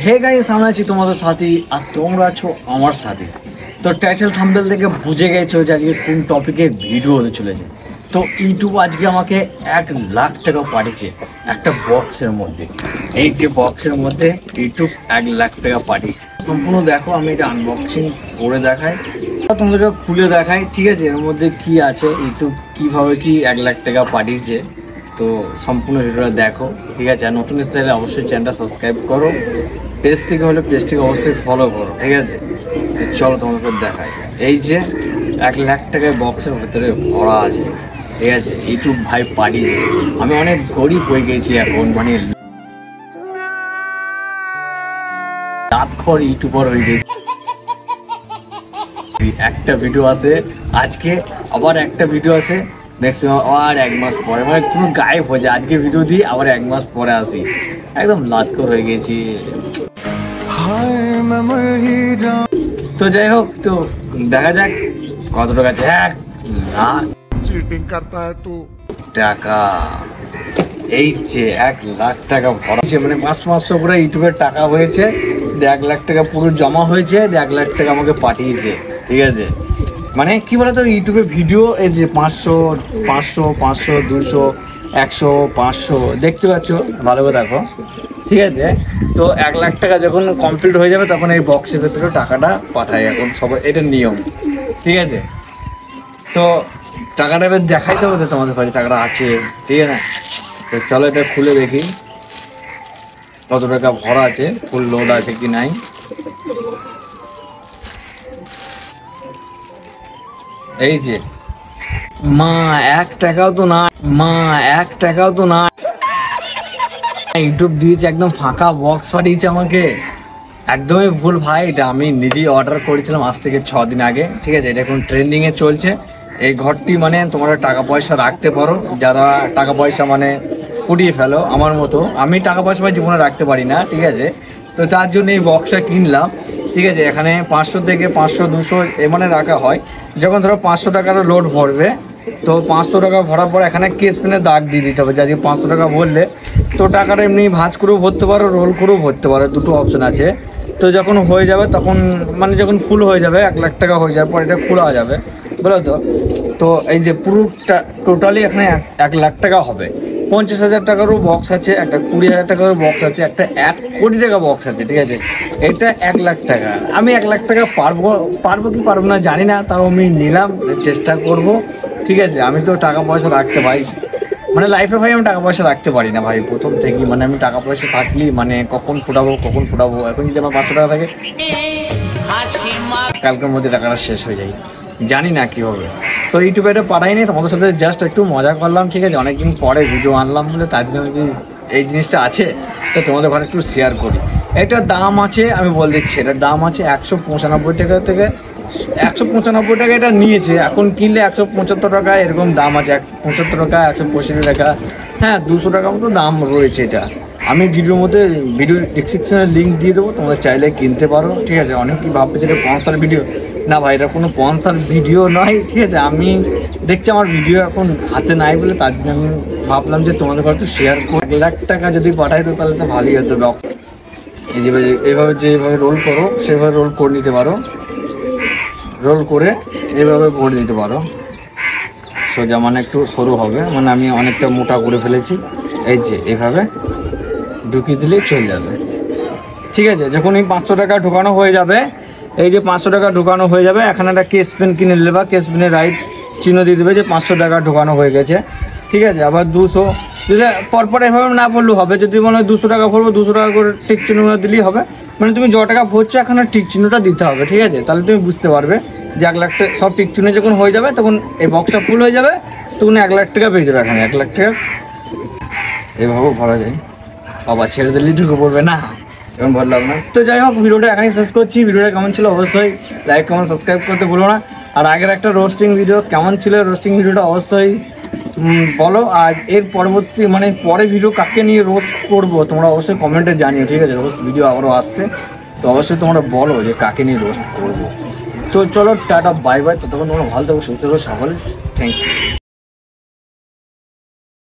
Hey guys, আমি আছি তোমাদের সাথে আর তোমরা আছো আমার সাথে। তো টাইটেল থাম্বনেল থেকে বুঝে গেছো যে আজকে কোন টপিকে ভিডিও হতে চলেছে। তো ইউটিউব আজকে আমাকে 1,00,000 টাকা পাঠিয়েছে একটা বক্সের মধ্যে। এই যে বক্সের মধ্যে ইউটিউব 1,00,000 টাকা পাঠিয়েছে। সম্পূর্ণ দেখো, আমি এটা আনবক্সিং করে দেখাই, তোমাদেরকে খুলে দেখাই, ঠিক আছে? এর মধ্যে কি আছে, ইউটিউব কীভাবে কি 1,00,000 টাকা পাঠিয়েছে। তো সম্পূর্ণ ভিডিওটা দেখো, ঠিক আছে? আর নতুন স্টাইলে অবশ্যই চ্যানেলটা সাবস্ক্রাইব করো, পেজ থেকে হলে পেজটিকে অবশ্যই ফলো করো, ঠিক আছে? তো চলো তোমাদেরকে দেখাই। এই যে 1,00,000 টাকায় বক্সের ভেতরে ভরা আছে, ঠিক আছে? ইউটিউব ভাই পাঠিয়েছে। আমি অনেক গরিব হয়ে গেছি এখন, মানে দাঁতখর ইউটিউবার হয়ে গেছি। একটা ভিডিও আছে আজকে, আবার একটা ভিডিও আছে ম্যাক্সিমাম আর 1 মাস পরে, মানে কোনো গায়েব হয়ে যায়। আজকে ভিডিও দিই, আবার 1 মাস পরে আসি, একদম লাতখর হয়ে গেছি। তো যাই হোক, তো দেখা যাক কত টাকা আছে। 1,00,000 चीटिंग करता है तू। টাকা, এই যে 1,00,000 টাকা ভরা, মানে 500 করে ইউটিউবের টাকা হয়েছে। 1,00,000 টাকা পুরো জমা হয়েছে, 1,00,000 টাকা আমাকে পাঠিয়েছে, ঠিক আছে? মানে কি বলতো, ইউটিউবে ভিডিও এই যে 500 500 500 200 100 500 দেখতে পাচ্ছ, ভালো করে দেখো, ঠিক আছে? তো 1,00,000 টাকা যখন কমপ্লিট হয়ে যাবে তখন এই বক্সের ভেতরে টাকাটা পাঠায় এখন সবাই, এটা নিয়ম, ঠিক আছে? তো টাকাটা এবার দেখাইতে হবে তো তোমাদের কাছে টাকাটা আছে, ঠিক আছে? তো চলো এটা খুলে দেখি কত টাকা ভরা আছে, ফুল লোড আছে কি নাই। এই যে মা 1 টাকাও তো না, মা 1 টাকাও তো না, ইউটিউব দিয়েছে একদম ফাঁকা বক্স পাঠিয়েছে আমাকে। একদমই ভুল ভাই, এটা আমি নিজেই অর্ডার করেছিলাম আজ থেকে 6 দিন আগে, ঠিক আছে? এটা এখন ট্রেন্ডিংয়ে চলছে। এই ঘরটি মানে তোমরা টাকা পয়সা রাখতে পারো, যারা টাকা পয়সা মানে কুড়িয়ে ফেলো আমার মতো। আমি টাকা পয়সা ভাই জীবনে রাখতে পারি না, ঠিক আছে? তো তার জন্য এই বক্সটা কিনলাম, ঠিক আছে? এখানে 500 থেকে 500 200 মানে রাখা হয়। যখন ধরো 500 টাকার লোড ভরবে, তো 500 টাকা ভরার পর এখানে কেস পেনে দাগ দিয়ে দিতে হবে। যাতে 500 টাকা ভরলে তো টাকাটা এমনি ভাঁজ করেও ভরতে পারো, রোল করেও ভরতে পারো, দুটো অপশান আছে। তো যখন হয়ে যাবে তখন মানে যখন ফুল হয়ে যাবে, 1,00,000 টাকা হয়ে যাওয়ার পর এটা খোলা যাবে, বুঝলো তো? তো এই যে পুরোটা টোটালি এখানে 1,00,000 টাকা হবে। 50,000 টাকারও বক্স আছে, একটা 20,000 টাকারও বক্স আছে, একটা 1 কোটি টাকা বক্স আছে, ঠিক আছে? এটা 1,00,000 টাকা। আমি 1,00,000 টাকা পারবো কি পারবো না জানি না, তাও আমি নিলাম, চেষ্টা করব, ঠিক আছে? আমি তো টাকা পয়সা রাখতে ভাই, মানে লাইফে ভাই আমি টাকা পয়সা রাখতে পারি না ভাই প্রথম থেকেই। মানে আমি টাকা পয়সা থাকলেই মানে কখন ফোটাবো। এখন যদি আমার 500 টাকা থাকে, কালকের মধ্যে টাকাটা শেষ হয়ে যায়, জানি না কী হবে। তো ইউটিউবে এটা পাঠাই নি, তোমাদের সাথে জাস্ট একটু মজা করলাম, ঠিক আছে? অনেকদিন পরে ভিডিও আনলাম বলে তাই জন্য এই জিনিসটা আছে, তো তোমাদের ঘরে একটু শেয়ার করি। এটার দাম আছে, আমি বল দিচ্ছি, এটার দাম আছে 195 টাকা থেকে 195 টাকা এটা নিয়েছে। এখন কিনলে 175 টাকা এরকম দাম আছে, 175 টাকা 165 টাকা, হ্যাঁ 200 টাকা মতো দাম রয়েছে এটা। আমি ভিডিওর মধ্যে ভিডিও ডিসক্রিপশনে লিঙ্ক দিয়ে দেবো, তোমরা চাইলে কিনতে পারো, ঠিক আছে? অনেক কি ভাববে যে এটা স্পন্সর ভিডিও, না ভাই এটা কোনো স্পন্সর ভিডিও নয়, ঠিক আছে? আমি দেখছি আমার ভিডিও এখন হাতে নাই বলে তার জন্য আমি ভাবলাম যে তোমাদের ঘরে একটু শেয়ার করি। 1,00,000 টাকা যদি পাঠাই তো তাহলে তো ভালোই হতো। এই যে এইভাবে যেভাবে রোল করো সেভাবে রোল করে নিতে পারো, রোল করে এভাবে ভরে দিতে পারো সোজা, মানে একটু সরু হবে, মানে আমি অনেকটা মোটা করে ফেলেছি। এই যে এভাবে ঢুকিয়ে দিলেই চলে যাবে, ঠিক আছে? যখন এই 500 টাকা ঢোকানো হয়ে যাবে, এই যে 500 টাকা ঢোকানো হয়ে যাবে, এখানে একটা কেস পেন কিনে নিলে বা কেস পেনের রাইট চিহ্ন দিয়ে দেবে যে 500 টাকা ঢোকানো হয়ে গেছে, ঠিক আছে? আবার 200 যদি পরপর এভাবে না ভরলেও হবে। যদি মনে হয় 200 টাকা ভরবো, 200 টাকা করে টিক চিহ্ন দিলেই হবে। মানে তুমি যত টাকা ভরছো এখানে টিক চিহ্নটা দিতে হবে, ঠিক আছে? তাহলে তুমি বুঝতে পারবে যে 1,00,000 টাকা সব টিক চিহ্ন যখন হয়ে যাবে, তখন এই বক্সটা ফুল হয়ে যাবে, তখন 1,00,000 টাকা পেয়ে যাবে। এখানে 1,00,000 টাকা এভাবেও ভরা যায়। আবার ছেড়ে দিলেই ঢুকে পড়বে না, এখন বললাম না। তো যাই হোক, ভিডিওটা এখানেই শেষ করছি। ভিডিওটা কেমন ছিল অবশ্যই লাইক কমেন্ট সাবস্ক্রাইব করতে ভুলো না। আর আগের একটা রোস্টিং ভিডিও কেমন ছিল, রোস্টিং ভিডিওটা অবশ্যই বলো। আর এর পরবর্তী মানে পরে ভিডিও কাকে নিয়ে রোস্ট করবো তোমরা অবশ্যই কমেন্টে জানিও, ঠিক আছে? রোস্ট ভিডিও আবারও আসছে, তো অবশ্যই তোমরা বলো যে কাকে নিয়ে রোস্ট করবো। তো চলো টাটা বাই বাই, ততক্ষণ তোমরা ভালো থাকো, সুস্থ থাকো, সকলে থ্যাংক ইউ।